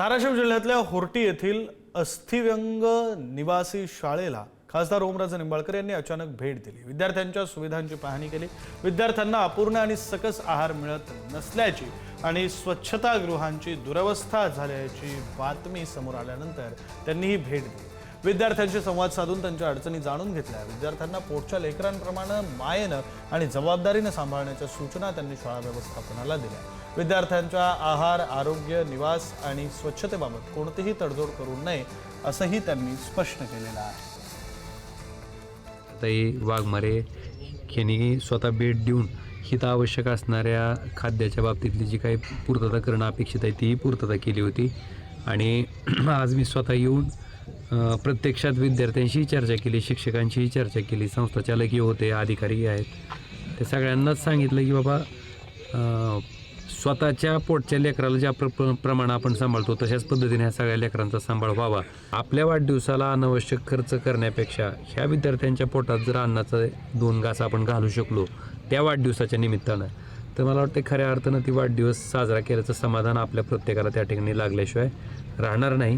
धाराशिव जिल्ह्यातल्या होर्टी येथील अस्थिव्यंग निवासी शाळेला खासदार ओमराजे निंबाळकर यांनी अचानक भेट दिली। विद्यार्थ्यांच्या सुविधांची पाहणी केली। विद्यार्थ्यांना अपूर्ण आणि सकस आहार मिळत नसल्याची आणि स्वच्छतागृहांची दुरवस्था झाल्याची बातमी समोर आल्यानंतर त्यांनी ही भेट दिली। विद्यार्थ्यांशी संवाद साधून त्यांच्या अडचणी जाणून घेतल्या। विद्यार्थ्यांना पोटच्या लेकरांप्रमाणे मायेने आणि जबाबदारीने सांभाळण्याच्या सूचना त्यांनी शाळा व्यवस्थापनाला दिल्या। विद्यार्थ्यांच्या आहार, आरोग्य, निवास आणि स्वच्छतेबाबत कोणतीही तडजोड करू नये असंही त्यांनी स्पष्ट केलेलं आहे। ताई वाघमारे यांनी स्वतः भेट देऊन हित आवश्यक असणाऱ्या खाद्याच्या बाबतीतली जी काही पूर्तता करणं अपेक्षित आहे ती पूर्तता केली होती। आणि आज मी स्वतः येऊन प्रत्यक्षात विद्यार्थ्यांशी चर्चा केली, शिक्षकांशीही चर्चा केली, संस्थाचालकही होते, अधिकारी आहेत, ते सगळ्यांनाच सांगितलं की बाबा स्वतःच्या पोटच्या लेकराला ज्या प्रमाणे आपण सांभाळतो तशाच पद्धतीने ह्या सगळ्या लेकरांचा सांभाळ व्हावा। आपल्या वाढदिवसाला अनावश्यक खर्च करण्यापेक्षा ह्या विद्यार्थ्यांच्या पोटात जर अन्नाचं 2 घास आपण घालू शकलो त्या वाढदिवसाच्या निमित्तानं, तर मला वाटतं खऱ्या अर्थानं ती वाढदिवस साजरा केल्याचं समाधान आपल्या प्रत्येकाला त्या ठिकाणी लागल्याशिवाय राहणार नाही।